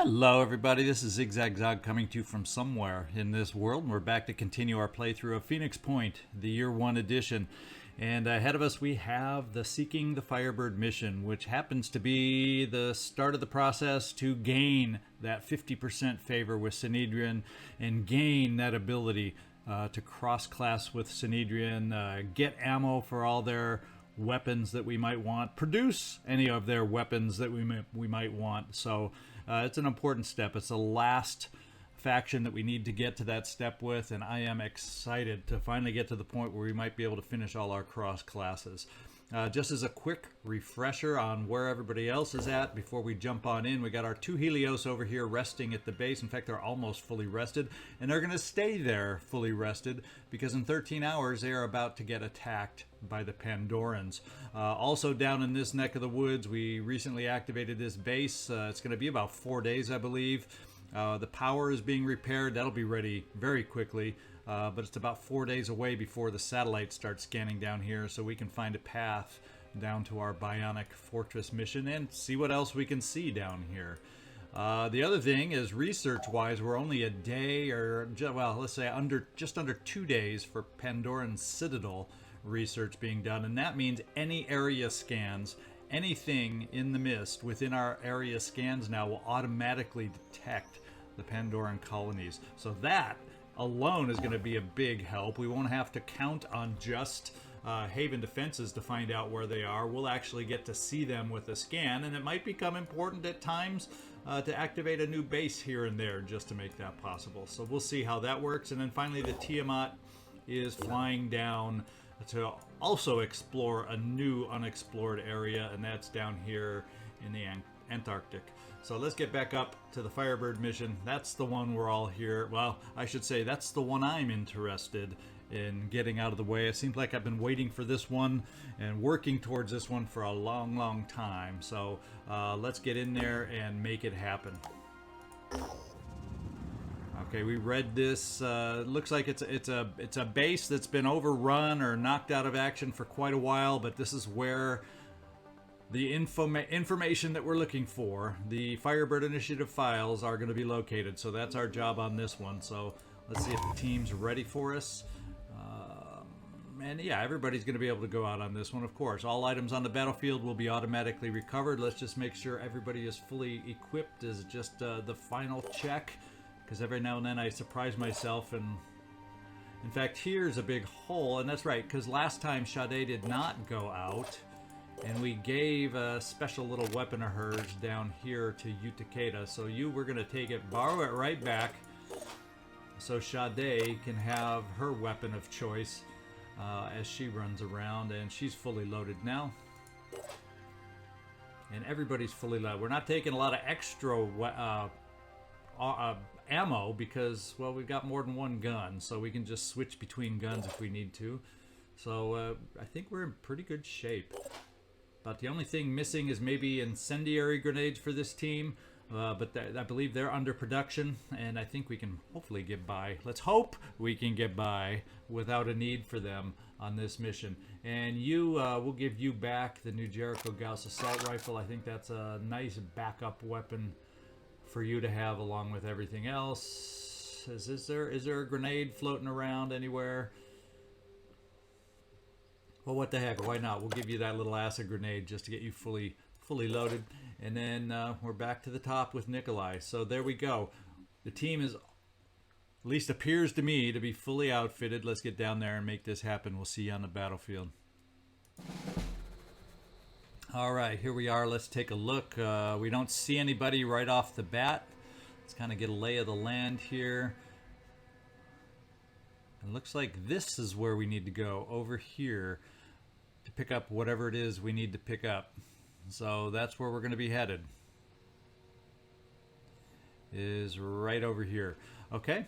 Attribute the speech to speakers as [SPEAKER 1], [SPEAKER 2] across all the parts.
[SPEAKER 1] Hello everybody, this is ZigZagZog coming to you from somewhere in this world. We're back to continue our playthrough of Phoenix Point, the Year 1 edition. And ahead of us we have the Seeking the Firebird mission, which happens to be the start of the process to gain that 50% favor with Synedrion and gain that ability to cross-class with Synedrion, get ammo for all their weapons that we might want, produce any of their weapons that we might want. So it's an important step. It's the last faction that we need to get to that step with, and I am excited to finally get to the point where we might be able to finish all our cross classes. Just as a quick refresher on where everybody else is at before we jump on in, we got our 2 Helios over here resting at the base. In fact, they're almost fully rested, and they're going to stay there fully rested because in 13 hours they are about to get attacked by the Pandorans. Also down in this neck of the woods, we recently activated this base. It's going to be about 4 days, I believe. The power is being repaired. That'll be ready very quickly. But it's about 4 days away before the satellites start scanning down here, so we can find a path down to our Bionic Fortress mission and see what else we can see down here. The other thing is, research-wise, we're only a day, or well, let's say just under 2 days for Pandoran Citadel research being done, and that means any area scans, anything in the mist within our area scans now will automatically detect the Pandoran colonies. So that alone is going to be a big help. We won't have to count on just Haven defenses to find out where they are. We'll actually get to see them with a scan, and it might become important at times to activate a new base here and there just to make that possible. So we'll see how that works. And then finally, the Tiamat is flying down to also explore a new unexplored area, and that's down here in the Antarctic. So let's get back up to the Firebird mission. That's the one we're all here. Well, I should say that's the one I'm interested in getting out of the way. It seems like I've been waiting for this one and working towards this one for a long, long time. So let's get in there and make it happen. Okay, we read this. Looks like it's a base that's been overrun or knocked out of action for quite a while, but this is where the information that we're looking for, the Firebird Initiative files, are going to be located. So that's our job on this one. So let's see if the team's ready for us. And yeah, everybody's going to be able to go out on this one, of course. All items on the battlefield will be automatically recovered. Let's just make sure everybody is fully equipped is just the final check. Because every now and then I surprise myself, and in fact here's a big hole, and that's right, because last time Sade did not go out, and we gave a special little weapon of hers down here to Utakeda. So we're going to take it, borrow it right back, so Sade can have her weapon of choice as she runs around, and she's fully loaded now. And everybody's fully loaded. We're not taking a lot of extra ammo because, well, we've got more than one gun, so we can just switch between guns if we need to. So I think we're in pretty good shape. But the only thing missing is maybe incendiary grenades for this team, but I believe they're under production, and I think we can hopefully get by. Let's hope we can get by without a need for them on this mission. And we'll give you back the new Jericho Gauss assault rifle. I think that's a nice backup weapon for you to have along with everything else. Is there a grenade floating around anywhere? Well, what the heck, why not? We'll give you that little acid grenade just to get you fully loaded, and then we're back to the top with Nikolai. So there we go. The team is, at least appears to me, to be fully outfitted. Let's get down there and make this happen. We'll see you on the battlefield. All right, here we are. Let's take a look. We don't see anybody right off the bat. Let's kind of get a lay of the land here. It looks like this is where we need to go, over here, to pick up whatever it is we need to pick up. So that's where we're going to be headed. Is right over here. Okay.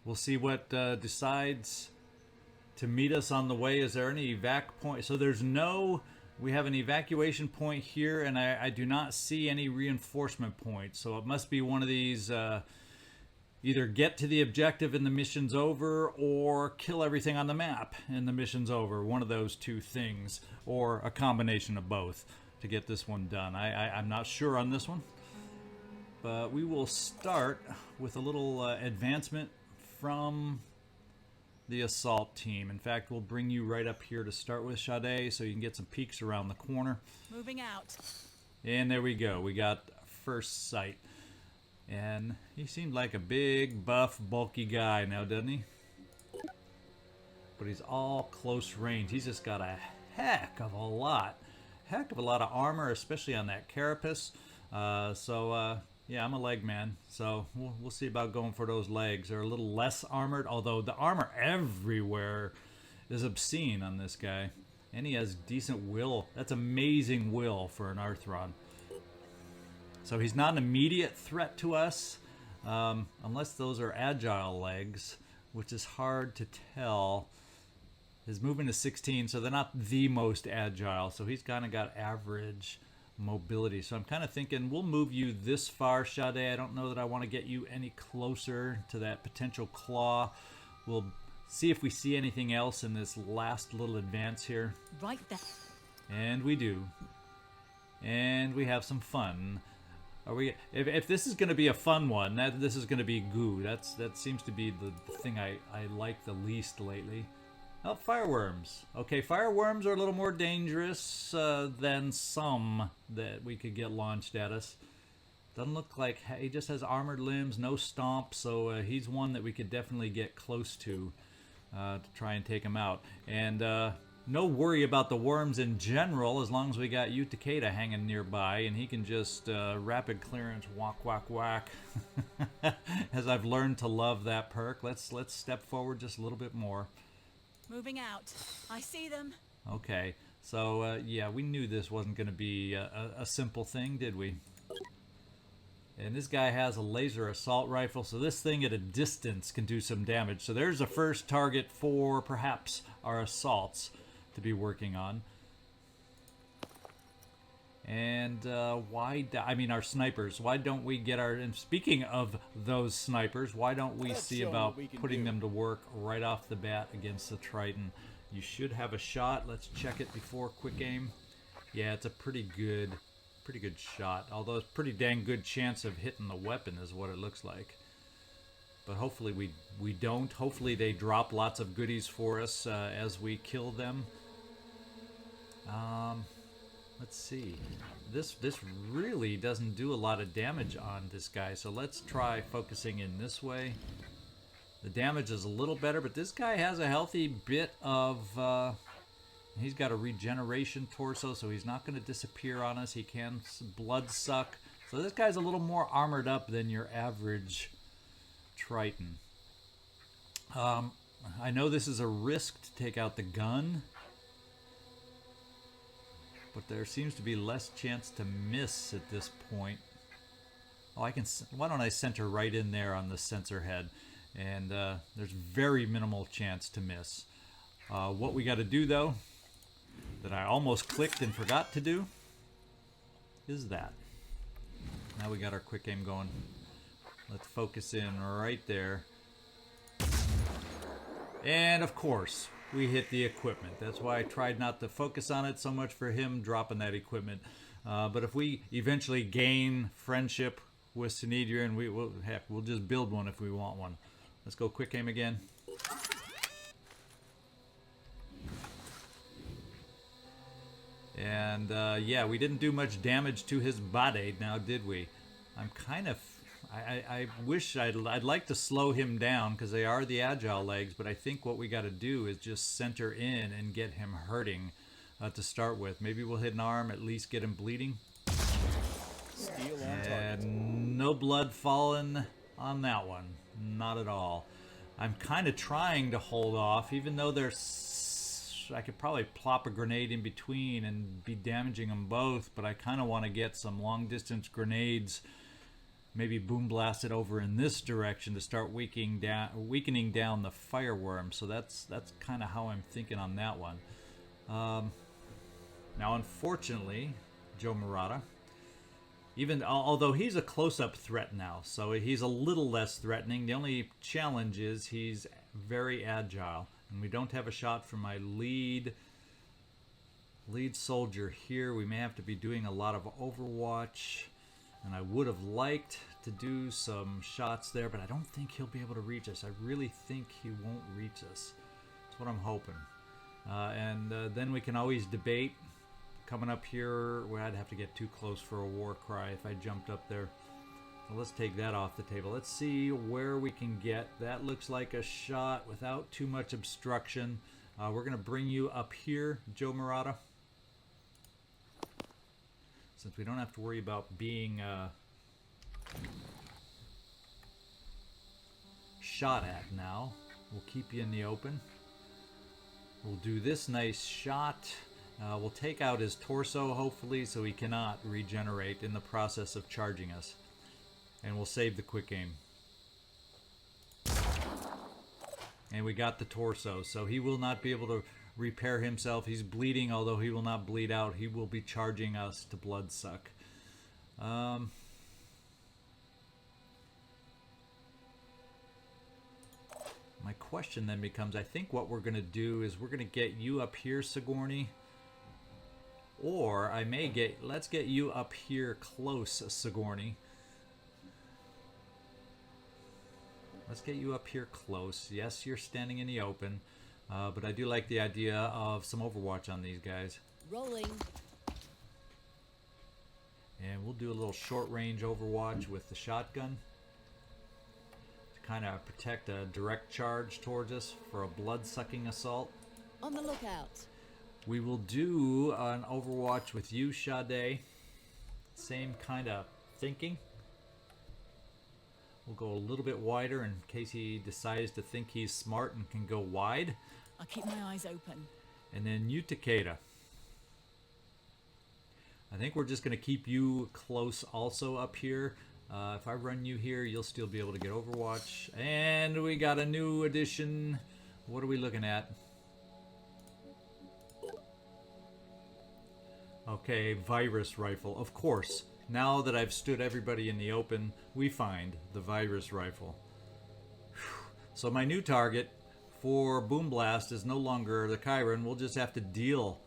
[SPEAKER 1] We'll see what decides to meet us on the way. Is there any evac point? So there's no, we have an evacuation point here, and I do not see any reinforcement points. So it must be one of these, either get to the objective and the mission's over, or kill everything on the map and the mission's over. One of those two things, or a combination of both to get this one done. I'm not sure on this one. But we will start with a little advancement from the assault team. In fact, we'll bring you right up here to start with, Sade, so you can get some peeks around the corner.
[SPEAKER 2] Moving out.
[SPEAKER 1] And there we go. We got first sight. And he seemed like a big, buff, bulky guy now, doesn't he? But he's all close range. He's just got a heck of a lot of armor, especially on that carapace. Yeah, I'm a leg man, so we'll see about going for those legs. They're a little less armored, although the armor everywhere is obscene on this guy. And he has decent will. That's amazing will for an Arthron. So he's not an immediate threat to us, unless those are agile legs, which is hard to tell. His movement is 16, so they're not the most agile. So he's kind of got average mobility. So I'm kind of thinking we'll move you this far, Sade. I don't know that I want to get you any closer to that potential claw. We'll see if we see anything else in this last little advance here.
[SPEAKER 2] Right there.
[SPEAKER 1] And we do. And we have some fun. Are we? If this is going to be a fun one, this is going to be goo. That seems to be the thing I like the least lately. Oh, fireworms. Okay, fireworms are a little more dangerous than some that we could get launched at us. Doesn't look like he just has armored limbs, no stomp, so he's one that we could definitely get close to try and take him out. And no worry about the worms in general, as long as we got Utakeda hanging nearby, and he can just rapid clearance, whack, whack, whack. As I've learned to love that perk, let's step forward just a little bit more.
[SPEAKER 2] Moving out. I see them.
[SPEAKER 1] Okay, so yeah, we knew this wasn't going to be a simple thing, did we? And this guy has a laser assault rifle, so this thing at a distance can do some damage. So there's a first target for perhaps our assaults to be working on. And our snipers. Why don't we get our... And speaking of those snipers, why don't we see about putting them to work right off the bat against the Triton? You should have a shot. Let's check it before quick aim. Yeah, it's a pretty good shot. Although it's a pretty dang good chance of hitting the weapon is what it looks like. But hopefully we don't. Hopefully they drop lots of goodies for us as we kill them. Let's see. This really doesn't do a lot of damage on this guy, so let's try focusing in this way. The damage is a little better, but this guy has a healthy bit of... he's got a regeneration torso, so he's not going to disappear on us. He can blood suck. So this guy's a little more armored up than your average Triton. I know this is a risk to take out the gun, but there seems to be less chance to miss at this point. Oh, why don't I center right in there on the sensor head? And there's very minimal chance to miss. What we got to do, though, that I almost clicked and forgot to do, is that. Now we got our quick aim going. Let's focus in right there. And, of course, we hit the equipment. That's why I tried not to focus on it so much for him dropping that equipment. But if we eventually gain friendship with Synedrion, we'll just build one if we want one. Let's go quick aim again. And yeah, we didn't do much damage to his body now, did we? I'm kind of... I wish I'd like to slow him down because they are the agile legs, but I think what we got to do is just center in and get him hurting to start with. Maybe we'll hit an arm, at least get him bleeding.
[SPEAKER 3] Steel on target.
[SPEAKER 1] And no blood falling on that one. Not at all. I'm kind of trying to hold off, even though I could probably plop a grenade in between and be damaging them both, but I kind of want to get some long-distance grenades, maybe boom blast it over in this direction to start weakening down the fireworm. So that's kind of how I'm thinking on that one. Now, unfortunately, Joe Murata, although he's a close-up threat now, so he's a little less threatening. The only challenge is he's very agile, and we don't have a shot for my lead soldier here. We may have to be doing a lot of Overwatch, and I would have liked to do some shots there, but I don't think he'll be able to reach us. I really think he won't reach us. That's what I'm hoping. And then we can always debate. Coming up here, well, I'd have to get too close for a war cry if I jumped up there. So let's take that off the table. Let's see where we can get. That looks like a shot without too much obstruction. We're going to bring you up here, Joe Murata. Since we don't have to worry about being shot at now, we'll keep you in the open. We'll do this nice shot. We'll take out his torso, hopefully, so he cannot regenerate in the process of charging us. And we'll save the quick aim. And we got the torso, so he will not be able to repair himself. He's bleeding, although he will not bleed out. He will be charging us to bloodsuck. My question then becomes, I think what we're going to do is we're going to get you up here, Sigourney. Or I may let's get you up here close, Sigourney. Let's get you up here close. Yes, you're standing in the open, but I do like the idea of some Overwatch on these guys.
[SPEAKER 4] Rolling.
[SPEAKER 1] And we'll do a little short range Overwatch with the shotgun to kind of protect a direct charge towards us for a blood-sucking assault.
[SPEAKER 4] On the lookout.
[SPEAKER 1] We will do an Overwatch with you, Sade. Same kind of thinking. We'll go a little bit wider in case he decides to think he's smart and can go wide.
[SPEAKER 2] I'll keep my eyes open.
[SPEAKER 1] And then you, Takeda. I think we're just going to keep you close also up here. If I run you here, you'll still be able to get Overwatch. And we got a new addition. What are we looking at? Okay, virus rifle. Of course, now that I've stood everybody in the open, we find the virus rifle. So my new target for Boom Blast is no longer the Chiron. We'll just have to deal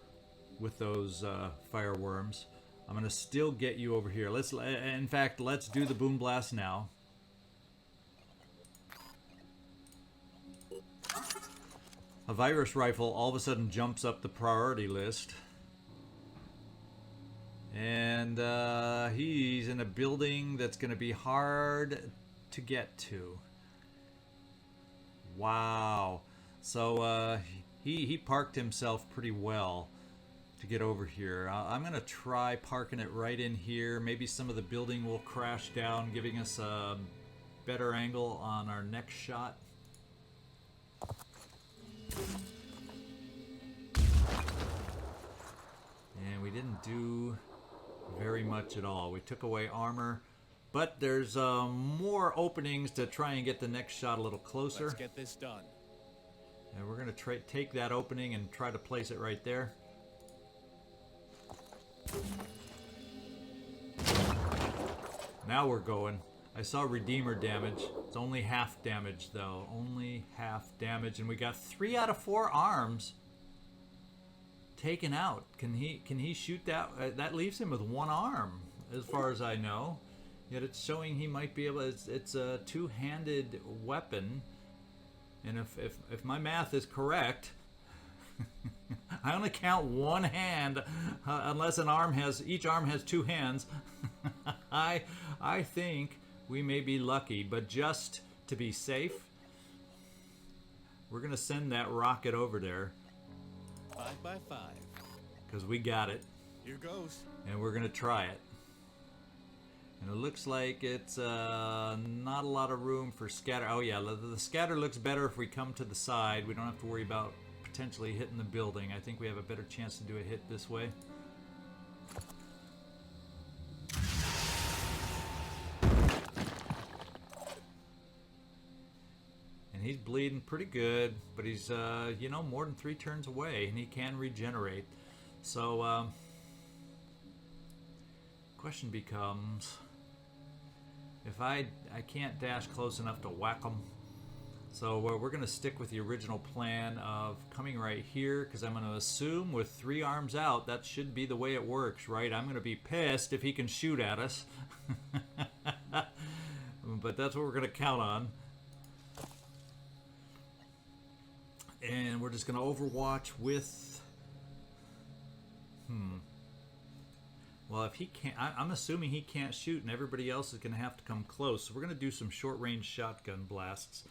[SPEAKER 1] with those fireworms. I'm going to still get you over here. In fact, let's do the Boom Blast now. A virus rifle all of a sudden jumps up the priority list. And he's in a building that's going to be hard to get to. Wow. So he parked himself pretty well to get over here. I'm going to try parking it right in here. Maybe some of the building will crash down, giving us a better angle on our next shot. And we didn't do very much at all. We took away armor, but there's more openings to try and get the next shot a little closer.
[SPEAKER 3] Let's get this done.
[SPEAKER 1] And we're going to take that opening and try to place it right there. Now we're going. I saw Redeemer damage. It's only half damage though. Only half damage, and we got 3 out of 4 arms taken out. Can he shoot that? That leaves him with 1 arm, as far as I know. Yet it's showing he might be able. It's a 2-handed weapon, and if my math is correct, I only count 1 hand unless each arm has 2 hands. I think we may be lucky, but just to be safe, we're gonna send that rocket over there.
[SPEAKER 3] 5 by 5.
[SPEAKER 1] Because we got it.
[SPEAKER 3] Here goes.
[SPEAKER 1] And we're going to try it. And it looks like it's not a lot of room for scatter. Oh yeah, the scatter looks better if we come to the side. We don't have to worry about potentially hitting the building. I think we have a better chance to do a hit this way. And he's bleeding pretty good, but he's, more than 3 turns away, and he can regenerate. So, question becomes, if I can't dash close enough to whack him, so we're going to stick with the original plan of coming right here, because I'm going to assume with 3 arms out, that should be the way it works, right? I'm going to be pissed if he can shoot at us. but that's what we're going to count on. And we're just going to overwatch with... Well, if he can't... I'm assuming he can't shoot, and everybody else is going to have to come close. So we're going to do some short-range shotgun blasts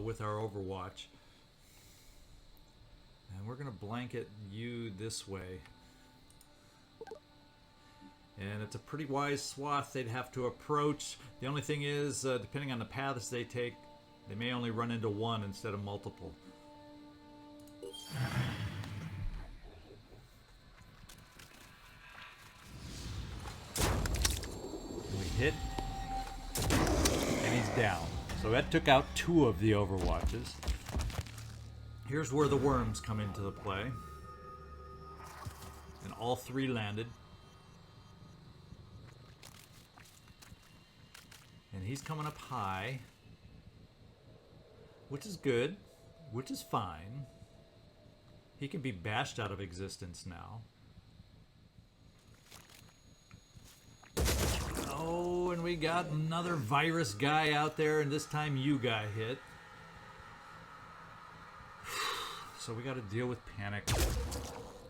[SPEAKER 1] with our overwatch. And we're going to blanket you this way. And it's a pretty wise swath they'd have to approach. The only thing is, depending on the paths they take, they may only run into one instead of multiple. We hit, and he's down. So that took out 2 of the overwatches. Here's where the worms come into the play. And all 3 landed. And he's coming up high, which is good, which is fine. He can be bashed out of existence now. Oh, and we got another virus guy out there, and this time you got hit. So we got to deal with panic.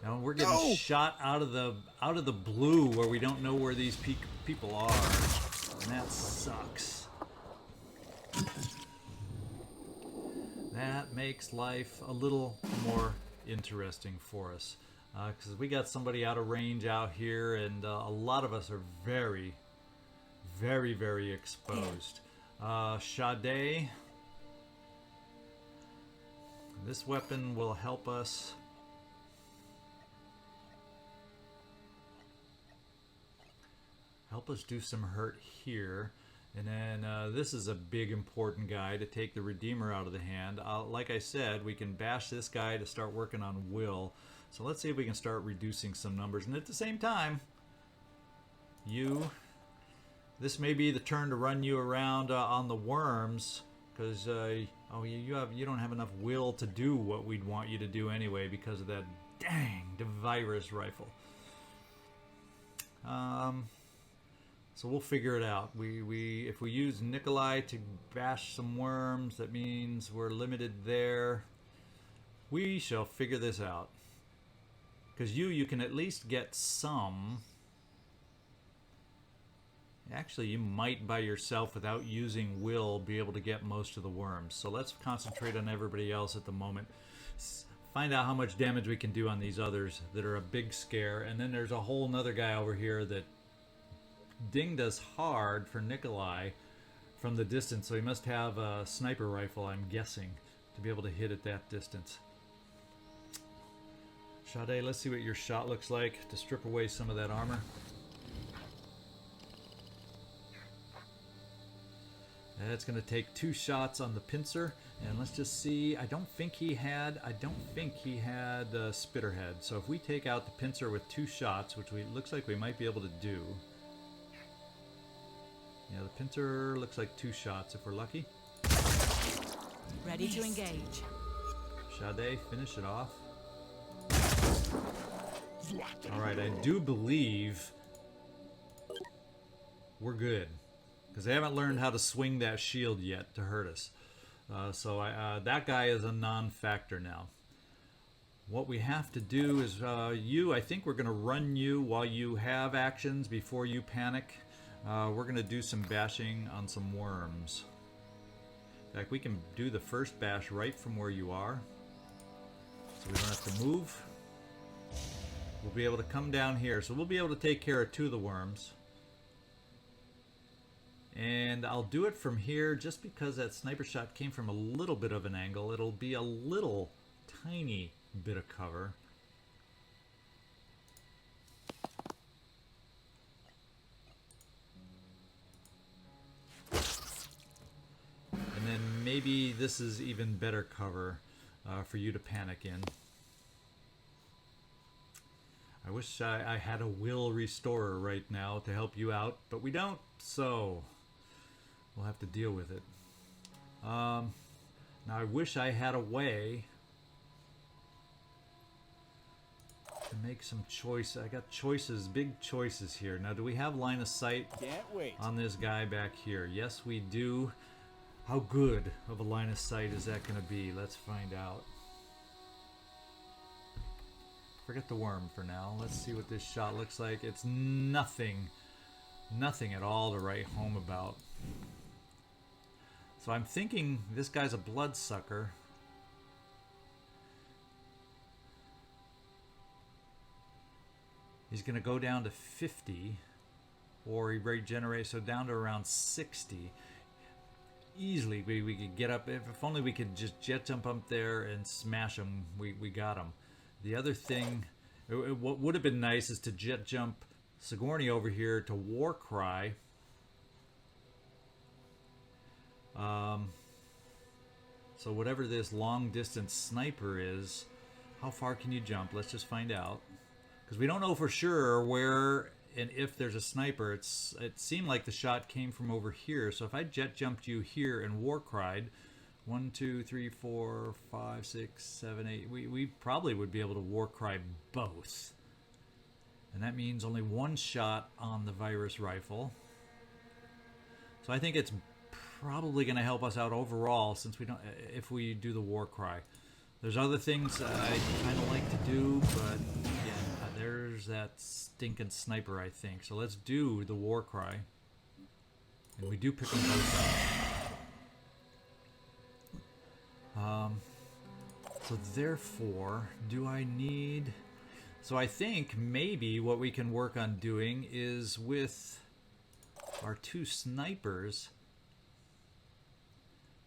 [SPEAKER 1] Now we're getting shot out of the blue where we don't know where these people are. And that sucks. That makes life a little more interesting for us. Because we got somebody out of range out here, and a lot of us are very, very, very exposed. Sade. This weapon will help us. Help us do some hurt here. And then this is a big important guy to take the Redeemer out of the hand. Like I said, we can bash this guy to start working on Will. So let's see if we can start reducing some numbers. And at the same time, this may be the turn to run you around on the worms. Because you don't have enough will to do what we'd want you to do anyway because of that dang virus rifle. So we'll figure it out. If we use Nikolai to bash some worms, that means we're limited there. We shall figure this out. Because you can at least get some. Actually, you might by yourself, without using will, be able to get most of the worms. So let's concentrate on everybody else at the moment. Find out how much damage we can do on these others that are a big scare. And then there's a whole nother guy over here that dinged us hard for Nikolai from the distance. So he must have a sniper rifle, I'm guessing, to be able to hit at that distance. Sade, let's see what your shot looks like to strip away some of that armor. It's going to take 2 shots on the pincer, and let's just see. I don't think he had Spitterhead. So if we take out the pincer with 2 shots, which looks like we might be able to do. Yeah, the pincer looks like 2 shots if we're lucky.
[SPEAKER 2] Ready to engage.
[SPEAKER 1] Sade, finish it off. All right, I do believe we're good. Because they haven't learned how to swing that shield yet to hurt us. So that guy is a non-factor now. What we have to do is, I think we're going to run you while you have actions before you panic. We're going to do some bashing on some worms. In fact, we can do the first bash right from where you are. So we don't have to move. We'll be able to come down here. So we'll be able to take care of 2 of the worms. And I'll do it from here just because that sniper shot came from a little bit of an angle. It'll be a little tiny bit of cover. And then maybe this is even better cover for you to panic in. I wish I had a will restorer right now to help you out, but we don't, so we'll have to deal with it. Now I wish I had a way to make some choice. I got choices, big choices here. Now, do we have line of sight
[SPEAKER 3] Can't wait.
[SPEAKER 1] on this guy back here? Yes, we do. How good of a line of sight is that going to be? Let's find out. Forget the worm for now. Let's see what this shot looks like. It's nothing at all to write home about. So I'm thinking this guy's a bloodsucker. He's going to go down to 50, or he regenerates, so down to around 60. Easily, we could get up. If only we could just jet jump up there and smash him, we got him. The other thing, what would have been nice is to jet jump Sigourney over here to Warcry. So whatever this long distance sniper is, how far can you jump? Let's just find out. Because we don't know for sure where and if there's a sniper. It seemed like the shot came from over here. So if I jet jumped you here and Warcried, 1, 2, 3, 4, 5, 6, 7, 8, we probably would be able to Warcry both. And that means only one shot on the virus rifle. So I think it's probably going to help us out overall, since we don't, if we do the Warcry. There's other things I kind of like to do, but again, there's that stinking sniper, I think. So let's do the Warcry. And we do pick them both up. So therefore, do I need... So I think maybe what we can work on doing is with our two snipers.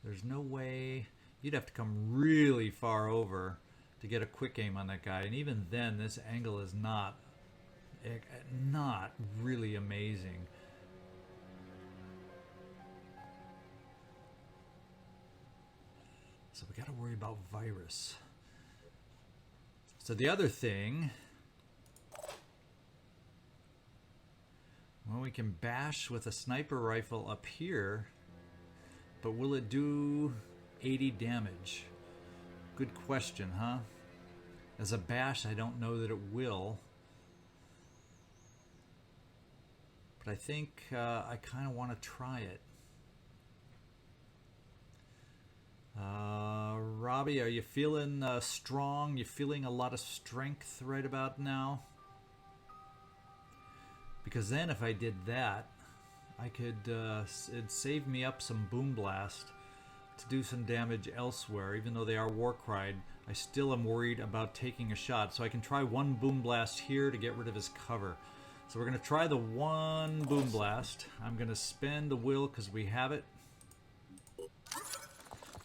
[SPEAKER 1] There's no way... You'd have to come really far over to get a quick aim on that guy. And even then, this angle is not really amazing. So we got to worry about virus. So the other thing... Well, we can bash with a sniper rifle up here. But will it do 80 damage? Good question, huh? As a bash, I don't know that it will. But I think I kind of want to try it. Robbie, are you feeling strong? You feeling a lot of strength right about now? Because then if I did that, I could, it'd save me up some Boom Blast to do some damage elsewhere. Even though they are Warcried, I still am worried about taking a shot. So I can try one Boom Blast here to get rid of his cover. So we're going to try the one Boom Blast. I'm going to spend the will because we have it.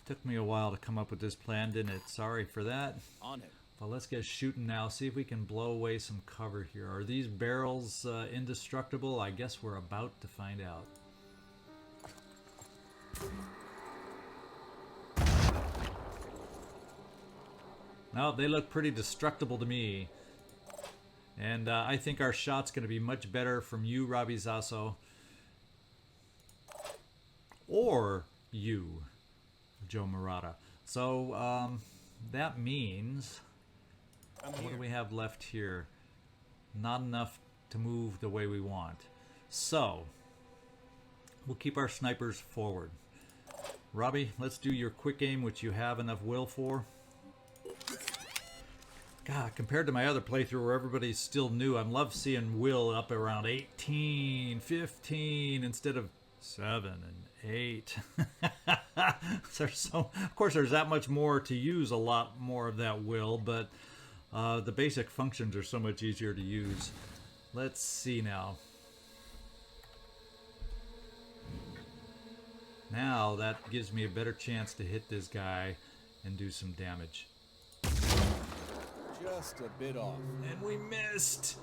[SPEAKER 1] Took me a while to come up with this plan, didn't it? Sorry for that.
[SPEAKER 3] On it.
[SPEAKER 1] Well, let's get shooting now. See if we can blow away some cover here. Are these barrels indestructible? I guess we're about to find out. No, they look pretty destructible to me. And I think our shot's going to be much better from you, Robbie Zasso. Or you, Joe Murata. So that means... What do we have left here? Not enough to move the way we want. So, we'll keep our snipers forward. Robbie, let's do your quick aim, which you have enough will for. God, compared to my other playthrough where everybody's still new, I love seeing will up around 18, 15 instead of 7 and 8. So, of course, there's that much more to use, a lot more of that will, but the basic functions are so much easier to use. Let's see now. Now that gives me a better chance to hit this guy and do some damage.
[SPEAKER 3] Just a bit off.
[SPEAKER 1] And we missed.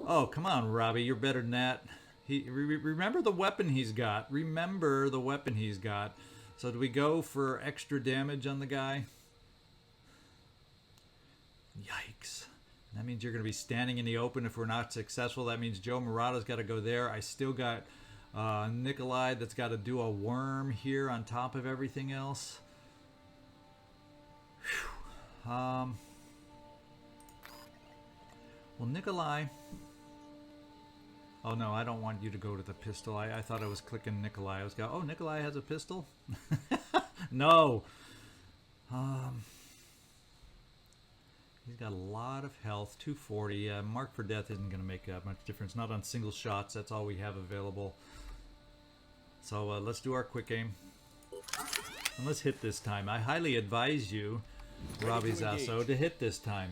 [SPEAKER 1] Oh, come on, Robbie. You're better than that. Remember the weapon he's got. Remember the weapon he's got. So do we go for extra damage on the guy? Yikes. That means you're going to be standing in the open if we're not successful. That means Joe Murata's got to go there. I still got Nikolai that's got to do a worm here on top of everything else. Well, Nikolai... Oh no, I don't want you to go to the pistol. I thought I was clicking Nikolai. I was going, oh, Nikolai has a pistol? No! He's got a lot of health, 240. Mark for death isn't going to make much difference. Not on single shots, that's all we have available. So let's do our quick aim. And let's hit this time. I highly advise you, Robbie Zasso, to hit this time.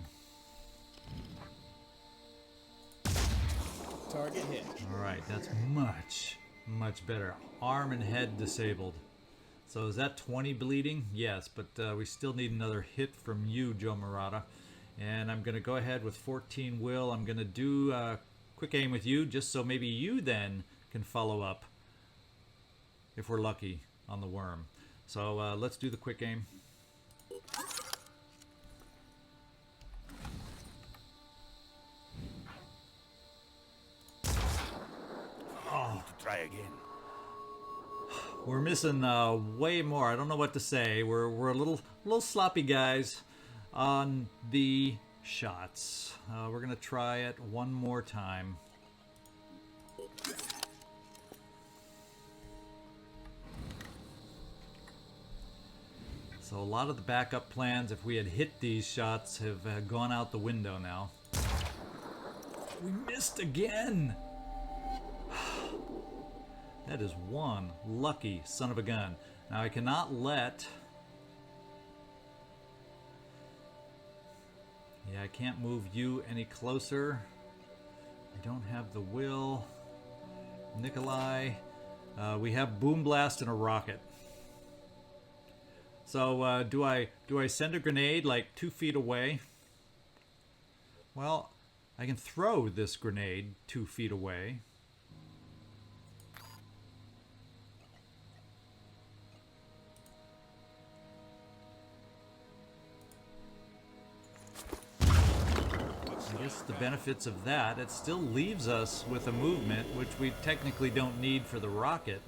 [SPEAKER 3] Target hit.
[SPEAKER 1] Alright, that's much better. Arm and head disabled. So is that 20 bleeding? Yes, but we still need another hit from you, Joe Murata. And I'm going to go ahead with 14 will. I'm going to do quick aim with you, just so maybe you then can follow up, if we're lucky, on the worm. So let's do the quick aim.
[SPEAKER 4] Oh, to try again.
[SPEAKER 1] We're missing way more. I don't know what to say. We're a little sloppy, guys, on the shots. We're gonna try it one more time. So a lot of the backup plans, if we had hit these shots, have gone out the window now. We missed again! That is one lucky son of a gun. Now I cannot let... Yeah, I can't move you any closer. I don't have the will. Nikolai. We have Boom Blast and a rocket. So do I send a grenade like 2 feet away? Well, I can throw this grenade 2 feet away. I guess the benefits of that, it still leaves us with a movement, which we technically don't need for the rocket.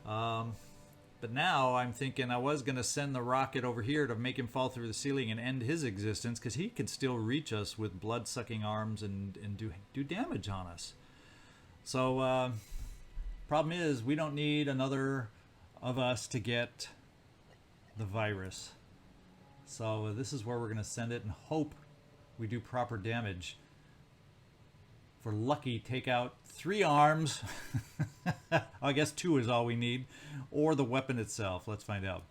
[SPEAKER 1] But now I'm thinking I was going to send the rocket over here to make him fall through the ceiling and end his existence, because he can still reach us with blood-sucking arms and do damage on us. So, problem is, we don't need another of us to get the virus. So this is where we're going to send it and hope we do proper damage. For lucky, take out 3 arms. I guess 2 is all we need. Or the weapon itself. Let's find out.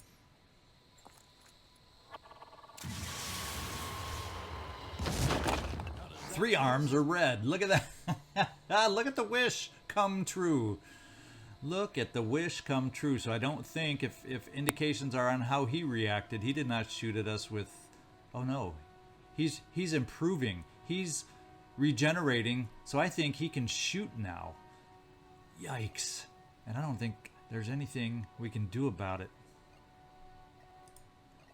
[SPEAKER 1] Three arms are red. Look at that. Look at the wish come true. Look at the wish come true. So I don't think, if indications are on how he reacted, he did not shoot at us with... Oh no. He's improving. He's regenerating, so I think he can shoot now. Yikes. And I don't think there's anything we can do about it.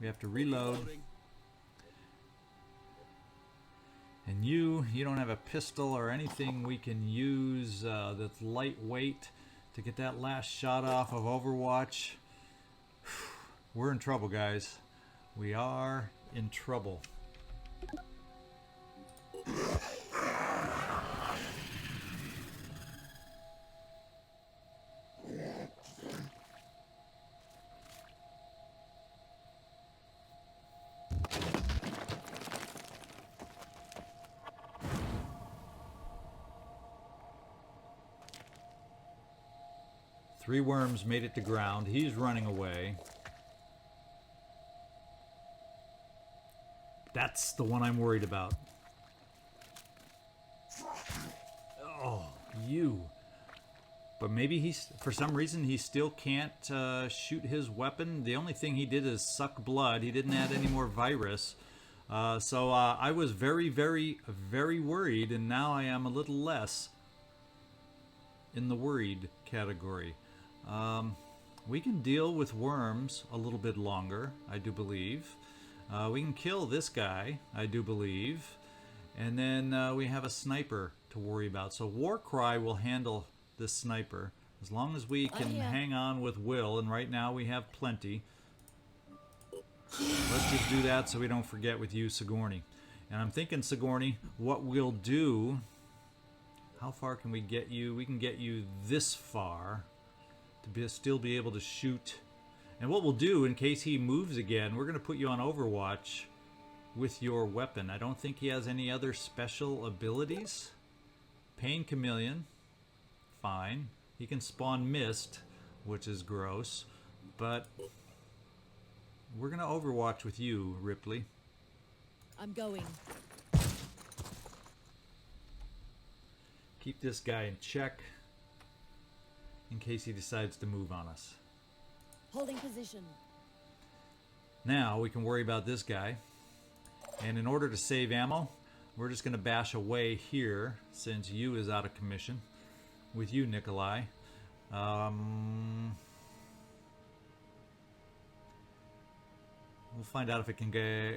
[SPEAKER 1] We have to reload. And you don't have a pistol or anything we can use that's lightweight to get that last shot off of Overwatch. We're in trouble, guys. We are in trouble. Three worms made it to ground. He's running away. That's the one I'm worried about. Oh, you. But maybe for some reason he still can't shoot his weapon. The only thing he did is suck blood. He didn't add any more virus. So I was very, very, very worried, and now I am a little less in the worried category. We can deal with worms a little bit longer, I do believe. We can kill this guy, I do believe. And then we have a sniper to worry about. So Warcry will handle this sniper as long as we can hang on with Will, and right now we have plenty. Let's just do that so we don't forget with you, Sigourney. And I'm thinking, Sigourney, what we'll do... How far can we get you? We can get you this far to still be able to shoot. And what we'll do, in case he moves again, we're going to put you on Overwatch with your weapon. I don't think he has any other special abilities. Pain Chameleon, fine. He can spawn Mist, which is gross. But we're going to Overwatch with you, Ripley.
[SPEAKER 5] I'm going.
[SPEAKER 1] Keep this guy in check in case he decides to move on us.
[SPEAKER 5] Holding position.
[SPEAKER 1] Now we can worry about this guy. And in order to save ammo, we're just going to bash away here since you is out of commission with you, Nikolai. We'll find out if it can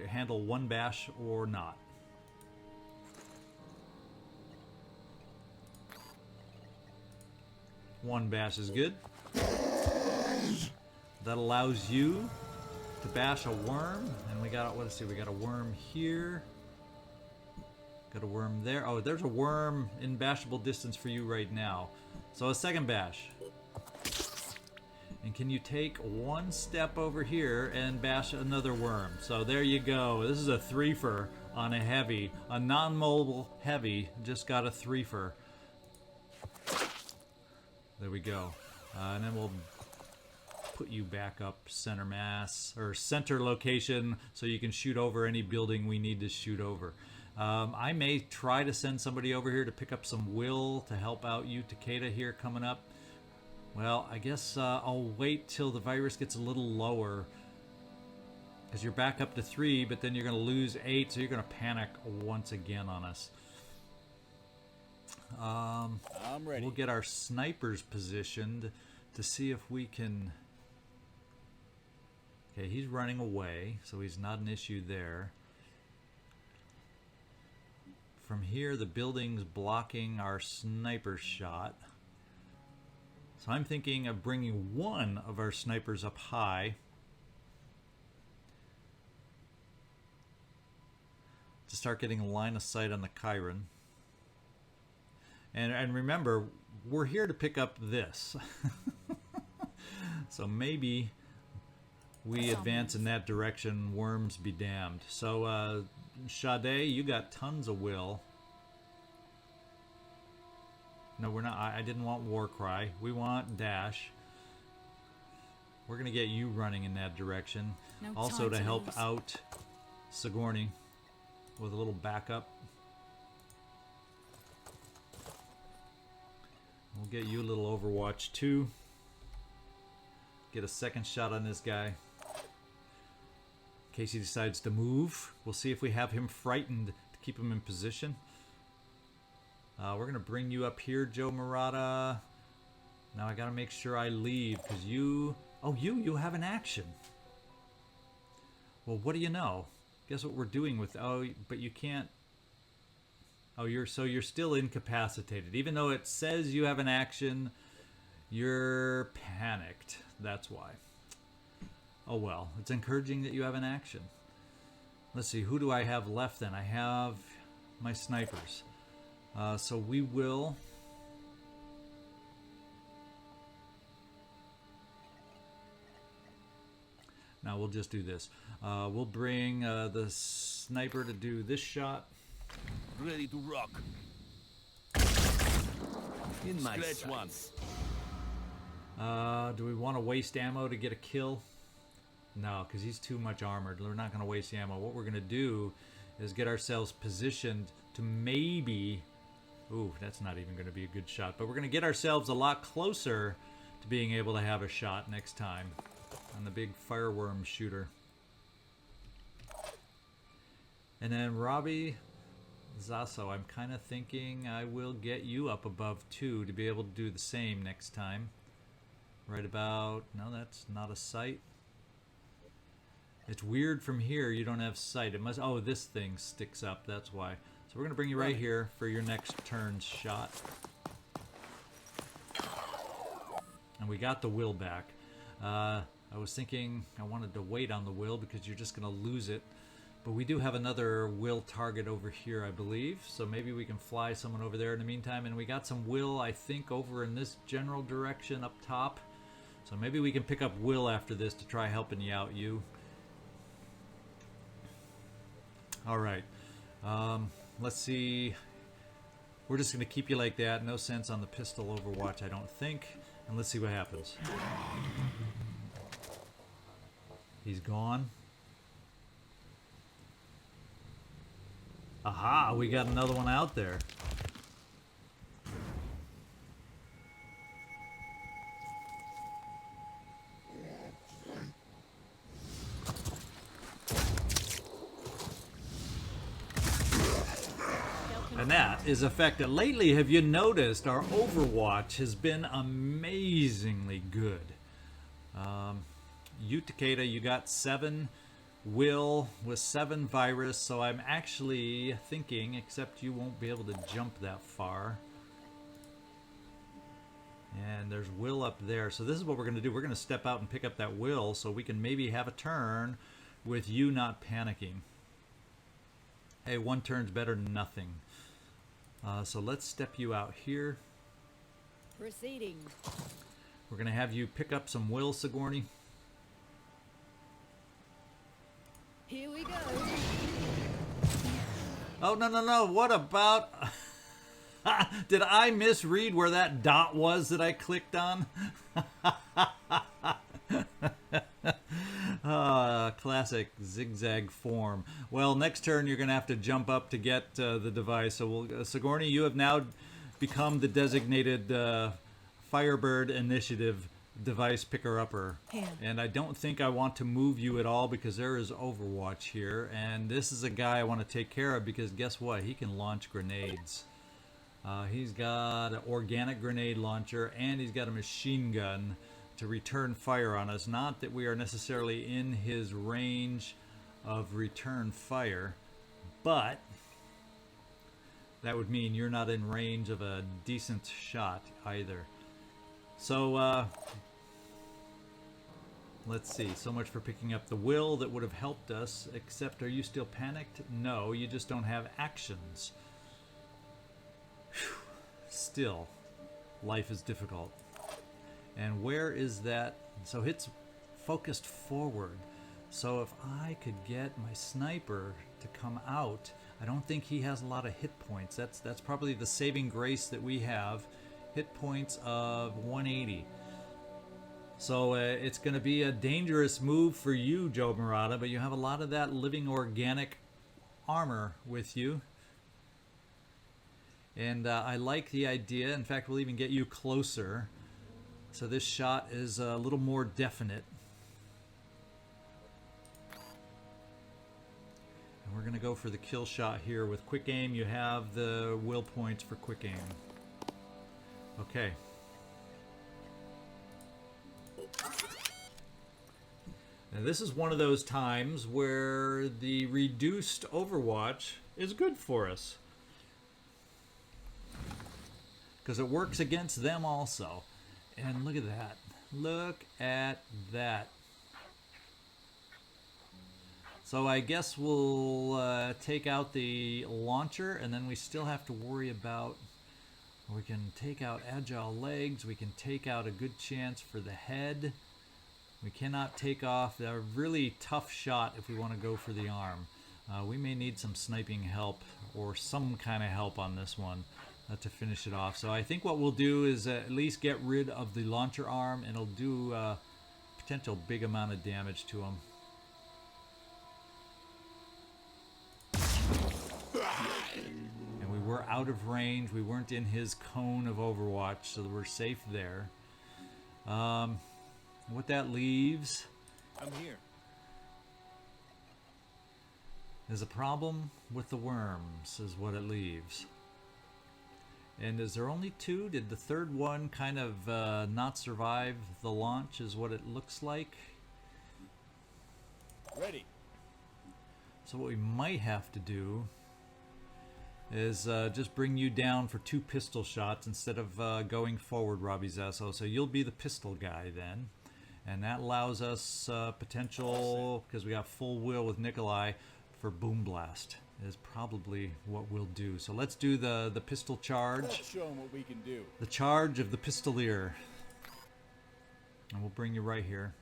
[SPEAKER 1] handle one bash or not. One bash is good. That allows you to bash a worm. And we got, let's see, we got a worm here. Got a worm there. Oh, there's a worm in bashable distance for you right now. So a second bash. And can you take one step over here and bash another worm? So there you go. This is a threefer on a heavy. A non-mobile heavy just got a threefer. There we go. And then we'll put you back up center mass or center location so you can shoot over any building we need to shoot over. I may try to send somebody over here to pick up some will to help out you, Takeda, here coming up. Well, I guess I'll wait till the virus gets a little lower because you're back up to 3, but then you're going to lose 8, so you're going to panic once again on us.
[SPEAKER 3] I'm ready.
[SPEAKER 1] We'll get our snipers positioned to see if we can... Okay, he's running away, so he's not an issue there. From here, the building's blocking our sniper shot. So I'm thinking of bringing one of our snipers up high to start getting a line of sight on the Chiron. And remember, we're here to pick up this. So maybe we advance in that direction, worms be damned. So, Sade, you got tons of will. No, we're not. I didn't want Warcry. We want Dash. We're going to get you running in that direction.
[SPEAKER 2] No
[SPEAKER 1] Also
[SPEAKER 2] time
[SPEAKER 1] to
[SPEAKER 2] to
[SPEAKER 1] help
[SPEAKER 2] lose.
[SPEAKER 1] out Sigourney with a little backup. We'll get you a little Overwatch too. Get a second shot on this guy. In case he decides to move. We'll see if we have him frightened to keep him in position. We're going to bring you up here, Joe Murata. Now I got to make sure I leave because you... Oh, you have an action. Well, what do you know? Guess what we're doing with... Oh, but you can't... Oh, you're still incapacitated. Even though it says you have an action, you're panicked. That's why. Oh well, it's encouraging that you have an action. Let's see, who do I have left then? I have my snipers. So we will... Now we'll just do this. We'll bring the sniper to do this shot.
[SPEAKER 4] Ready to rock. In my
[SPEAKER 3] Scratch one.
[SPEAKER 1] Do we want to waste ammo to get a kill? No, because he's too much armored. We're not going to waste ammo. What we're going to do is get ourselves positioned to maybe... Ooh, that's not even going to be a good shot. But we're going to get ourselves a lot closer to being able to have a shot next time on the big fireworm shooter. And then Robbie Zasso, I'm kind of thinking I will get you up above 2 to be able to do the same next time. Right about... No, that's not a sight. It's weird from here you don't have sight. It must... Oh, this thing sticks up. That's why. So we're going to bring you right here for your next turn's shot. And we got the will back. I was thinking I wanted to wait on the will because you're just going to lose it But we do have another will target over here, I believe. So maybe we can fly someone over there in the meantime. And we got some will, I think, over in this general direction up top. So maybe we can pick up will after this to try helping you out, you. All right. Let's see. We're just going to keep you like that. No sense on the pistol overwatch, I don't think. And let's see what happens. He's gone. Aha, we got another one out there. And that is effective. Lately, have you noticed our Overwatch has been amazingly good? You, Takeda, you got 7 will with 7 virus, so I'm actually thinking, except you won't be able to jump that far. And there's will up there. So this is what we're going to do. We're going to step out and pick up that will so we can maybe have a turn with you not panicking. Hey, 1 turn's better than nothing. So let's step you out here.
[SPEAKER 5] Proceeding.
[SPEAKER 1] We're going to have you pick up some will, Sigourney.
[SPEAKER 5] Here we go.
[SPEAKER 1] Oh, no, no, no. What about... Did I misread where that dot was that I clicked on? Classic zigzag form. Well, next turn you're going to have to jump up to get the device. So we'll, Sigourney, you have now become the designated Firebird initiative device picker-upper.
[SPEAKER 2] Here.
[SPEAKER 1] And I don't think I want to move you at all because there is Overwatch here. And this is a guy I want to take care of because guess what? He can launch grenades. He's got an organic grenade launcher and he's got a machine gun to return fire on us. Not that we are necessarily in his range of return fire, but that would mean you're not in range of a decent shot either. So let's see. So much for picking up the will that would have helped us, except are you still panicked? No, you just don't have actions. Whew. Still, life is difficult. And where is that? So it's focused forward. So if I could get my sniper to come out, I don't think he has a lot of hit points. That's probably the saving grace that we have. Hit points of 180. So it's going to be a dangerous move for you, Joe Murata, but you have a lot of that living organic armor with you. And I like the idea. In fact, we'll even get you closer. So this shot is a little more definite. And we're going to go for the kill shot here. With quick aim, you have the will points for quick aim. Okay. Now this is one of those times where the reduced Overwatch is good for us. Because it works against them also. And look at that. Look at that. So I guess we'll take out the launcher, and then we still have to worry about... We can take out agile legs. We can take out a good chance for the head. We cannot take off a really tough shot if we want to go for the arm. We may need some sniping help or some kind of help on this one to finish it off. So I think what we'll do is at least get rid of the launcher arm, and it'll do a potential big amount of damage to him. And we were out of range. We weren't in his cone of Overwatch, so we're safe there. What that leaves...
[SPEAKER 3] I'm here.
[SPEAKER 1] There's a problem with the worms, is what it leaves. And is there only 2? Did the third one kind of not survive the launch, is what it looks like?
[SPEAKER 3] Ready.
[SPEAKER 1] So what we might have to do is just bring you down for 2 pistol shots instead of going forward, Robbie Zasso. So you'll be the pistol guy then. And that allows us potential, because we got full will with Nikolai, for Boom Blast is probably what we'll do. So let's do the pistol charge.
[SPEAKER 3] Let's show 'em what we can do.
[SPEAKER 1] The charge of the pistolier. And we'll bring you right here.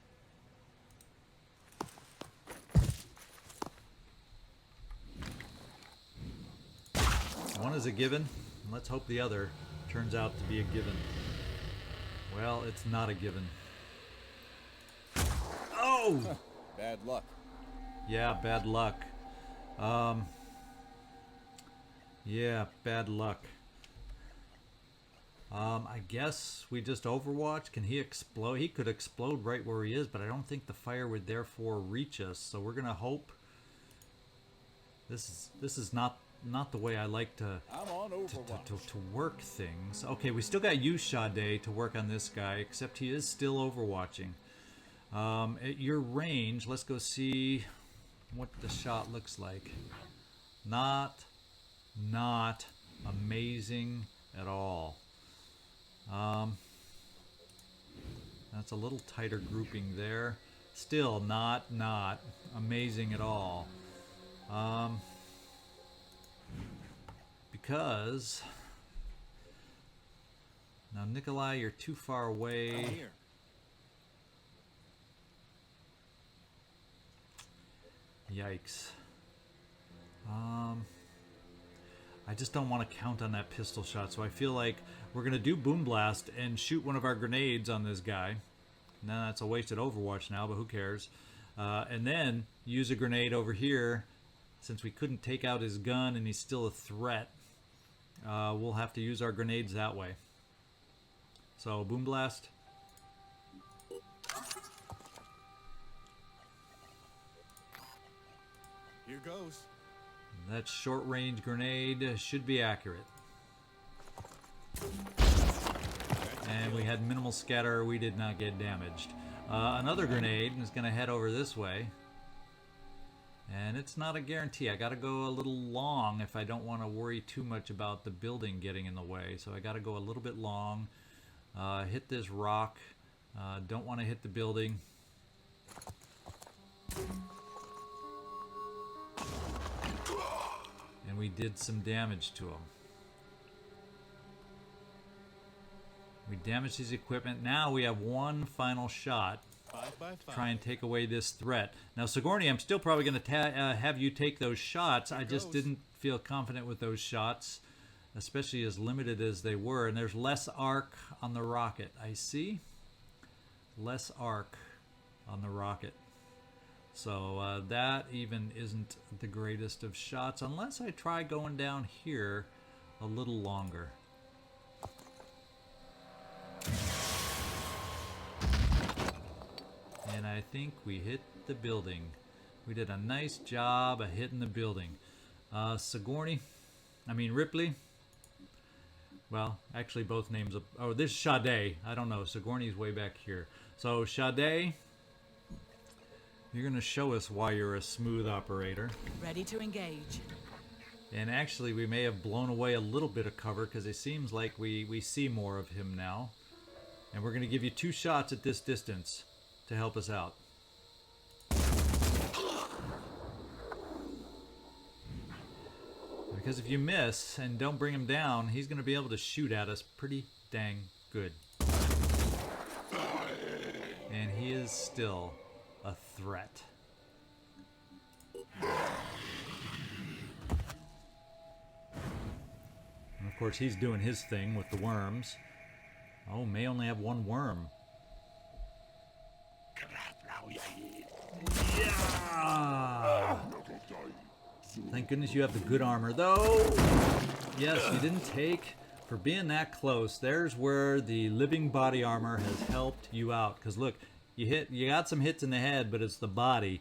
[SPEAKER 1] One is a given. Let's hope the other turns out to be a given. Well, it's not a given. Oh!
[SPEAKER 3] Bad luck.
[SPEAKER 1] Yeah, bad luck. Yeah, bad luck. I guess we just Overwatch. Can he explode? He could explode right where he is, but I don't think the fire would therefore reach us. So we're gonna hope. This is not the way I like to
[SPEAKER 3] I'm on Overwatch.
[SPEAKER 1] to work things. Okay, we still got you, Sade, to work on this guy, except he is still overwatching. At your range, let's go see what the shot looks like. Not amazing at all. That's a little tighter grouping there. Still not amazing at all. Because now Nikolai, you're too far away.
[SPEAKER 3] I'm here.
[SPEAKER 1] Yikes. I just don't want to count on that pistol shot, so I feel like we're going to do Boom Blast and shoot one of our grenades on this guy. Now that's a wasted Overwatch now, but who cares? And then use a grenade over here. Since we couldn't take out his gun and he's still a threat, we'll have to use our grenades that way. So, Boom Blast.
[SPEAKER 3] Here goes.
[SPEAKER 1] That short-range grenade should be accurate. And we had minimal scatter. We did not get damaged. Another grenade is going to head over this way. And it's not a guarantee. I got to go a little long if I don't want to worry too much about the building getting in the way. So I got to go a little bit long. Hit this rock. Don't want to hit the building. And we did some damage to him. We damaged his equipment. Now we have one final shot.
[SPEAKER 3] 5 by 5.
[SPEAKER 1] Try and take away this threat. Now, Sigourney, I'm still probably going to have you take those shots. I just didn't feel confident with those shots, especially as limited as they were. And there's less arc on the rocket. I see. Less arc on the rocket. So that even isn't the greatest of shots, unless I try going down here a little longer. And I think we hit the building. We did a nice job of hitting the building. Ripley. Well, actually both names. Oh, this is Sade. I don't know. Sigourney's way back here. So, Sade, you're going to show us why you're a smooth operator.
[SPEAKER 2] Ready to engage.
[SPEAKER 1] And actually, we may have blown away a little bit of cover because it seems like we see more of him now. And we're going to give you 2 shots at this distance to help us out. Because if you miss and don't bring him down, he's going to be able to shoot at us pretty dang good. And he is still a threat. And of course, he's doing his thing with the worms. Oh, may only have 1 worm. Yeah! Thank goodness you have the good armor, though. Yes, you didn't take for being that close. There's where the living body armor has helped you out. Because look, you got some hits in the head, but it's the body,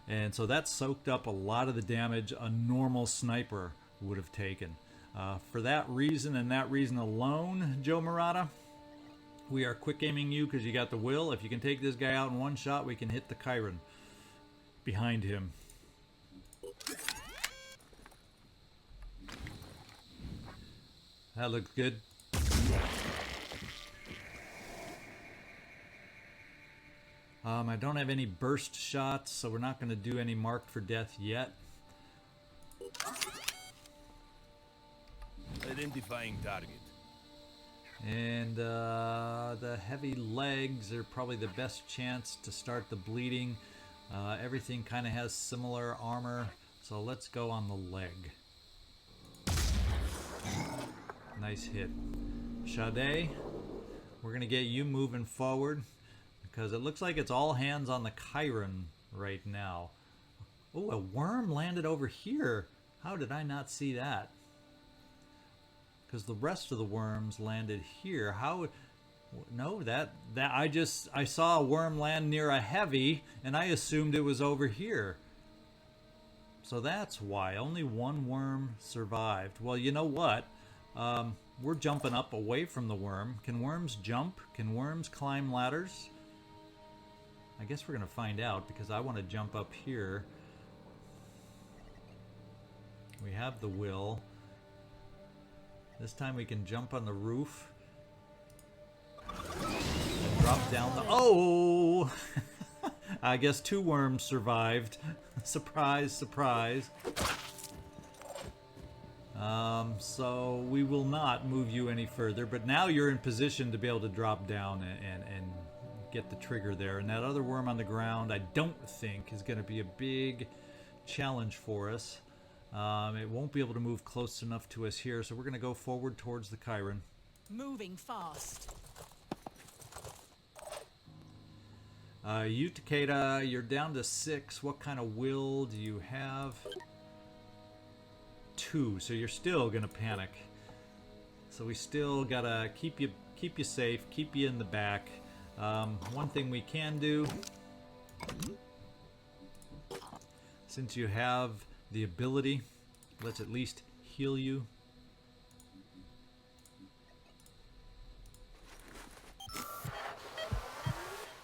[SPEAKER 1] and so that soaked up a lot of the damage a normal sniper would have taken. For that reason and that reason alone, Joe Murata, we are quick aiming you because you got the will. If you can take this guy out in 1 shot, we can hit the Chiron behind him. That looks good. I don't have any burst shots, so we're not going to do any marked for death yet.
[SPEAKER 4] Identifying target.
[SPEAKER 1] And the heavy legs are probably the best chance to start the bleeding. Everything kind of has similar armor, so let's go on the leg. Nice hit. Sade, we're going to get you moving forward because it looks like it's all hands on the Chiron right now. Oh, a worm landed over here. How did I not see that? Because the rest of the worms landed here. How? No, that I saw a worm land near a heavy, and I assumed it was over here. So that's why only one worm survived. Well, you know what? We're jumping up away from the worm. Can worms jump? Can worms climb ladders? I guess we're gonna find out because I want to jump up here. We have the will. This time we can jump on the roof. And drop down the... Oh! I guess two worms survived. Surprise, surprise. So we will not move you any further, but now you're in position to be able to drop down and get the trigger there. And that other worm on the ground, I don't think is going to be a big challenge for us. It won't be able to move close enough to us here, so we're going to go forward towards the Chiron.
[SPEAKER 2] Moving fast.
[SPEAKER 1] You, Takeda, you're down to 6. What kind of will do you have? 2, so you're still going to panic. So we still got to keep you safe, keep you in the back. One thing we can do, since you have the ability, let's at least heal you. In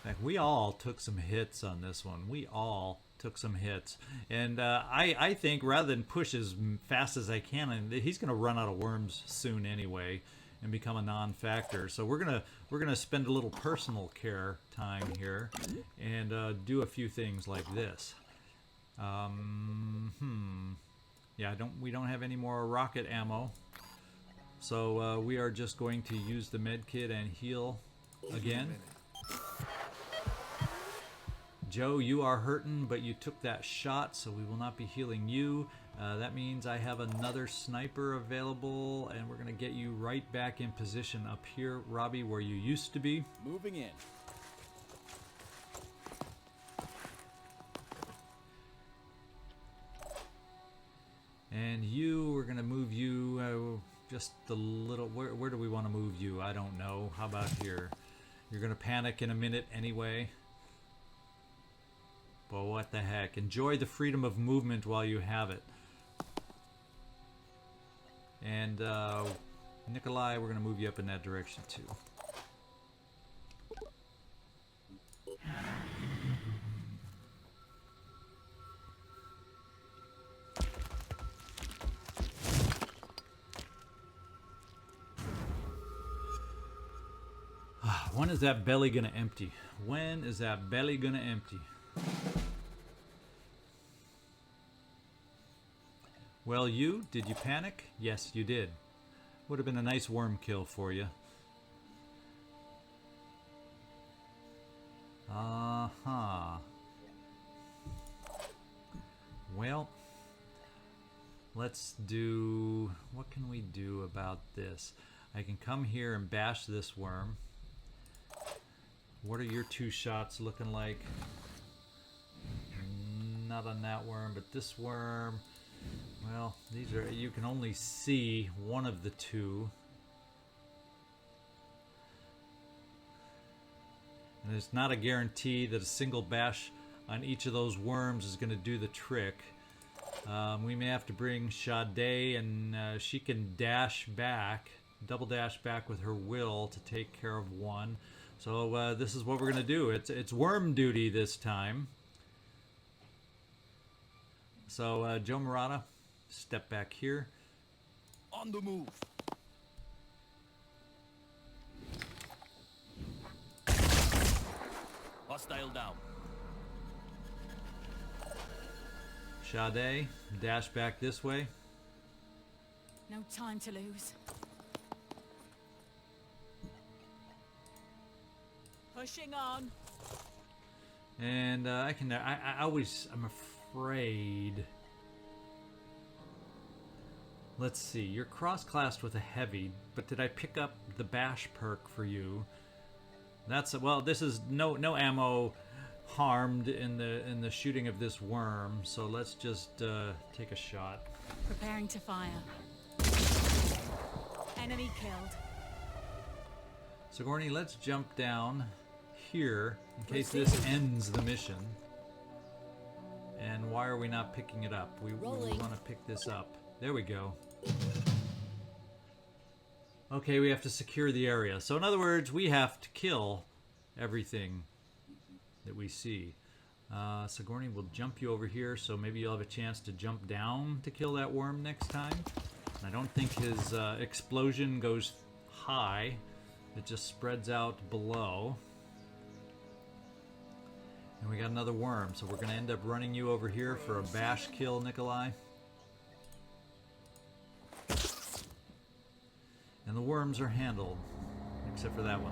[SPEAKER 1] fact, we all took some hits on this one. We all took some hits. And I think rather than push as fast as I can, and he's going to run out of worms soon anyway and become a non-factor. So we're gonna spend a little personal care time here and do a few things like this. Yeah, we don't have any more rocket ammo, so we are just going to use the med kit and heal again. Joe, you are hurting, but you took that shot, so we will not be healing you. That means I have another sniper available, and we're going to get you right back in position up here, Robbie, where you used to be.
[SPEAKER 3] Moving in.
[SPEAKER 1] And you, we're going to move you just a little... Where do we want to move you? I don't know. How about here? You're going to panic in a minute anyway. But what the heck? Enjoy the freedom of movement while you have it. And Nikolai, we're going to move you up in that direction too. When is that belly going to empty? When is that belly going to empty? Well, did you panic? Yes, you did. Would have been a nice worm kill for you. Uh-huh. Well, let's do... What can we do about this? I can come here and bash this worm. What are your 2 shots looking like? Not on that worm, but this worm... Well, these are... You can only see one of the 2. And it's not a guarantee that a single bash on each of those worms is going to do the trick. We may have to bring Sade, and she can dash back, double dash back with her will to take care of one. So this is what we're going to do. It's worm duty this time. So Joe Murata, step back here.
[SPEAKER 4] On the move. Hostile down.
[SPEAKER 1] Sade, dash back this way.
[SPEAKER 2] No time to lose. Pushing on.
[SPEAKER 1] And I always, I'm afraid. Let's see, you're cross-classed with a heavy, but did I pick up the bash perk for you? That's, well, this is no ammo harmed in the shooting of this worm, so let's just take a shot.
[SPEAKER 2] Preparing to fire. Enemy killed.
[SPEAKER 1] Sigourney, let's jump down here in case this ends the mission. And why are we not picking it up? We want to pick this up. There we go. Okay, we have to secure the area. So in other words, we have to kill everything that we see. Sigourney will jump you over here, so maybe you'll have a chance to jump down to kill that worm next time. And I don't think his explosion goes high. It just spreads out below. And we got another worm, so we're going to end up running you over here for a bash kill, Nikolai. And the worms are handled, except for that one.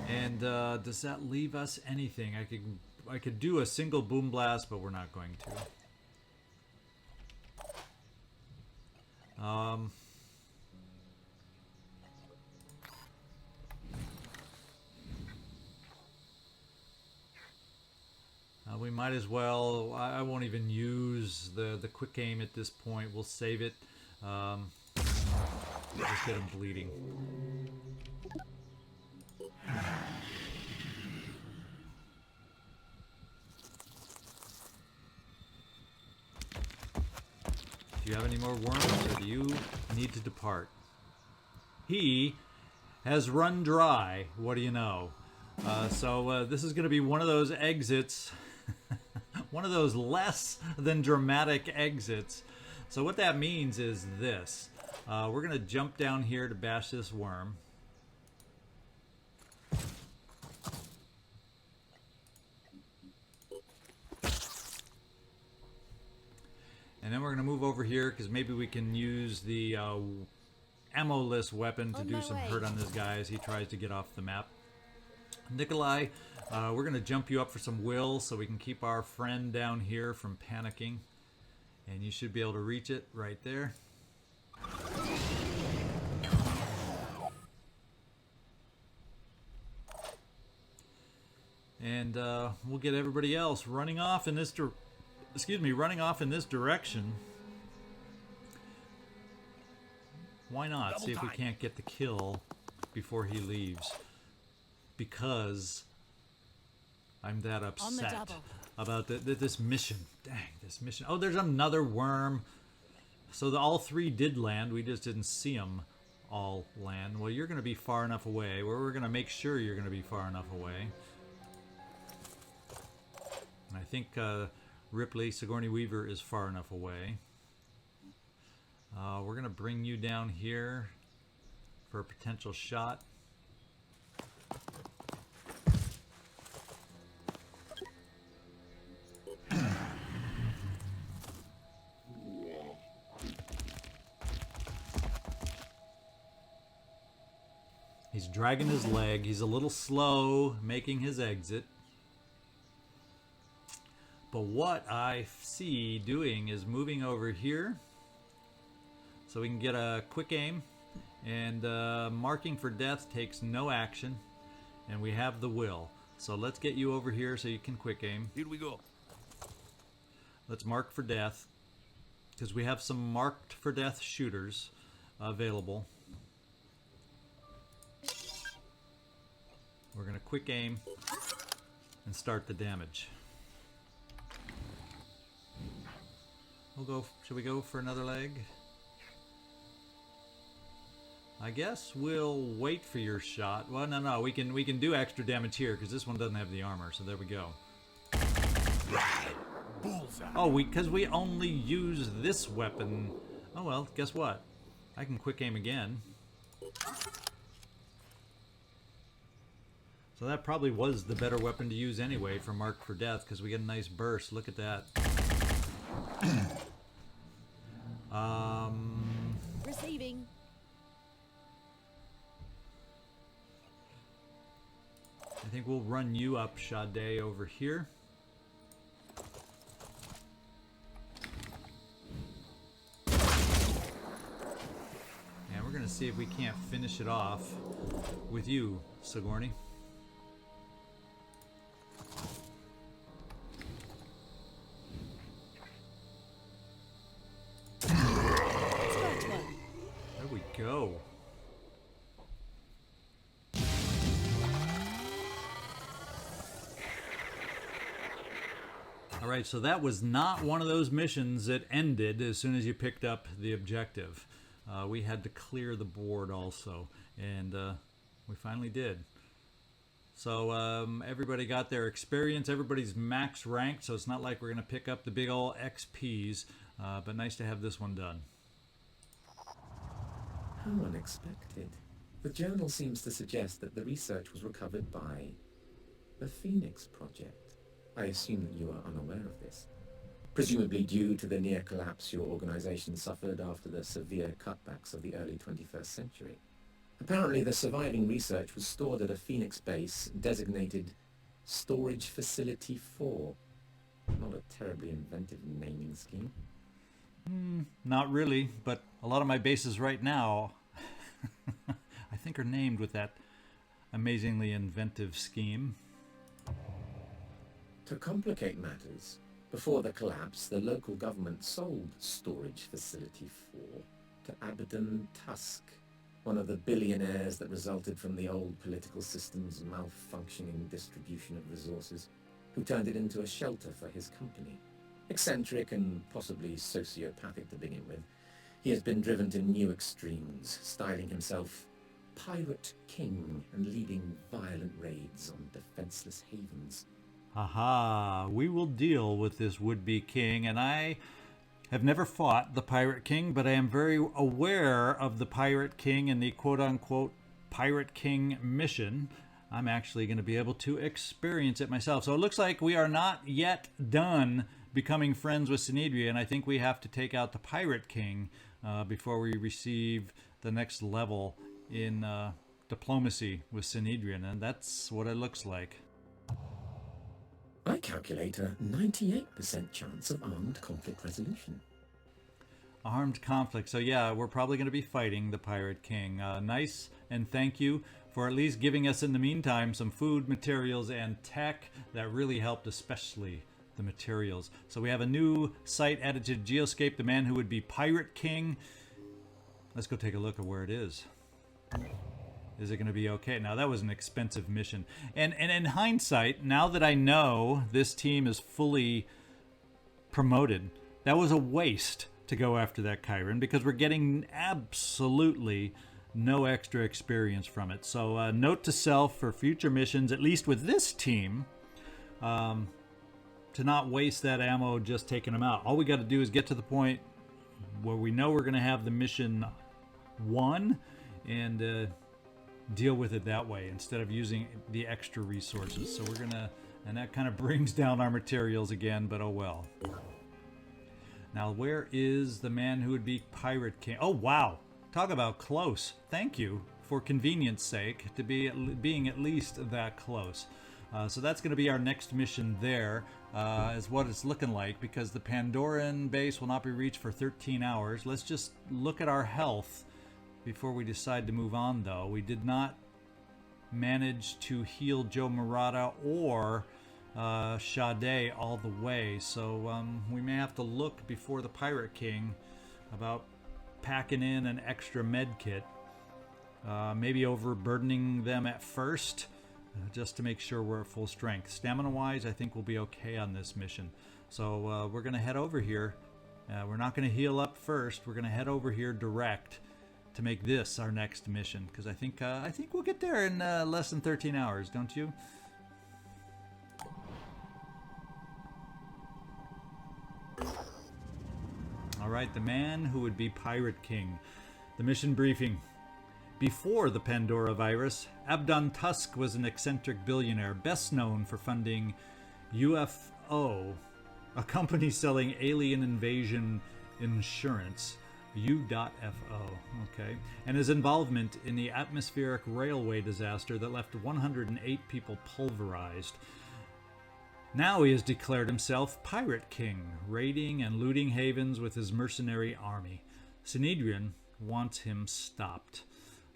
[SPEAKER 1] And does that leave us anything? I could do a single boom blast, but we're not going to. We might as well. I won't even use the quick aim at this point. We'll save it. Just get him bleeding. Do you have any more worms, or do you need to depart? He has run dry. What do you know? So this is going to be one of those exits, one of those less than dramatic exits. So what that means is this. We're going to jump down here to bash this worm. And then we're going to move over here because maybe we can use the ammo-less weapon to do some hurt on this guy as he tries to get off the map. Nikolai, we're going to jump you up for some will so we can keep our friend down here from panicking. And you should be able to reach it right there. And we'll get everybody else running off in this direction. Why not? See if we can't get the kill before he leaves. Because I'm that upset about this mission. Dang, this mission. Oh, there's another worm. So all three did land. We just didn't see them all land. Well, you're going to be far enough away. We're going to make sure you're going to be far enough away. And I think Ripley, Sigourney Weaver is far enough away. We're going to bring you down here for a potential shot. He's dragging his leg. He's a little slow making his exit. But what I see doing is moving over here so we can get a quick aim. And marking for death takes no action. And we have the will. So let's get you over here so you can quick aim.
[SPEAKER 4] Here we go.
[SPEAKER 1] Let's mark for death. Because we have some marked for death shooters available. We're going to quick aim and start the damage. Should we go for another leg? I guess we'll wait for your shot. Well, no, we can do extra damage here because this one doesn't have the armor. So there we go.
[SPEAKER 4] Bullseye.
[SPEAKER 1] Oh, because we only use this weapon. Oh well, guess what? I can quick aim again. So that probably was the better weapon to use anyway for mark for death because we get a nice burst. Look at that.
[SPEAKER 5] Receiving.
[SPEAKER 1] I think we'll run you up, Sade, over here. And we're going to see if we can't finish it off with you, Sigourney.
[SPEAKER 5] Scratch one.
[SPEAKER 1] There we go. Alright, so that was not one of those missions that ended as soon as you picked up the objective. We had to clear the board also, and we finally did. So everybody got their experience, everybody's max ranked, so it's not like we're going to pick up the big ol' XPs, but nice to have this one done.
[SPEAKER 6] How unexpected. The journal seems to suggest that the research was recovered by the Phoenix Project. I assume that you are unaware of this. Presumably due to the near collapse your organization suffered after the severe cutbacks of the early 21st century. Apparently the surviving research was stored at a Phoenix base designated Storage Facility 4. Not a terribly inventive naming scheme.
[SPEAKER 1] Not really, but a lot of my bases right now I think are named with that amazingly inventive scheme.
[SPEAKER 6] To complicate matters, before the collapse, the local government sold Storage Facility 4 to Abaddon Tusk, one of the billionaires that resulted from the old political system's malfunctioning distribution of resources, who turned it into a shelter for his company. Eccentric and possibly sociopathic to begin with, he has been driven to new extremes, styling himself Pirate King and leading violent raids on defenseless havens.
[SPEAKER 1] Aha, we will deal with this would-be king, and I have never fought the Pirate King, but I am very aware of the Pirate King and the quote-unquote Pirate King mission. I'm actually going to be able to experience it myself. So it looks like we are not yet done becoming friends with Synedrion. I think we have to take out the Pirate King before we receive the next level in diplomacy with Synedrion, and that's what it looks like.
[SPEAKER 6] I calculate a 98% chance of armed conflict resolution.
[SPEAKER 1] Armed conflict. So yeah, we're probably going to be fighting the Pirate King. Nice, and thank you for at least giving us in the meantime some food, materials, and tech. That really helped, especially the materials. So we have a new site added to Geoscape, the man who would be Pirate King. Let's go take a look at where it is. Is it going to be okay? Now, that was an expensive mission. And in hindsight, now that I know this team is fully promoted, that was a waste to go after that Chiron, because we're getting absolutely no extra experience from it. So note to self for future missions, at least with this team, to not waste that ammo just taking them out. All we got to do is get to the point where we know we're going to have the mission won, and deal with it that way instead of using the extra resources. So we're gonna, and that kind of brings down our materials again, but oh well. Now, where is the man who would be Pirate King? Oh wow, talk about close. Thank you for convenience sake to be being at least that close. So that's going to be our next mission there, is what it's looking like, because the Pandoran base will not be reached for 13 hours. Let's just look at our health before we decide to move on, though. We did not manage to heal Joe Murata or Sade all the way, so we may have to look before the Pirate King about packing in an extra med kit, maybe overburdening them at first, just to make sure we're at full strength. Stamina wise, I think we'll be okay on this mission. So we're gonna head over here. We're not gonna heal up first. We're gonna head over here direct to make this our next mission, because I think we'll get there in less than 13 hours, don't you? All right, the man who would be Pirate King. The mission briefing. Before the Pandora virus, Abaddon Tusk was an eccentric billionaire best known for funding UFO a company selling alien invasion insurance, U.FO, okay, and his involvement in the atmospheric railway disaster that left 108 people pulverized. Now he has declared himself Pirate King, raiding and looting havens with his mercenary army. Synedrion wants him stopped.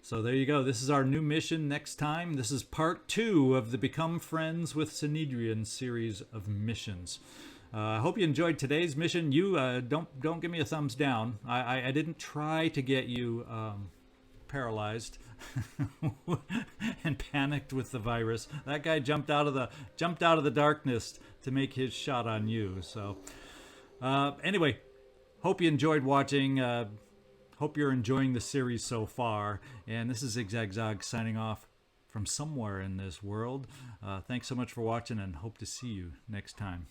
[SPEAKER 1] So there you go. This is our new mission next time. This is part 2 of the Become Friends with Synedrion series of missions. I hope you enjoyed today's mission. You don't give me a thumbs down. I didn't try to get you paralyzed and panicked with the virus. That guy jumped out of the darkness to make his shot on you. So anyway, hope you enjoyed watching. Hope you're enjoying the series so far. And this is ZigZagZog signing off from somewhere in this world. Thanks so much for watching, and hope to see you next time.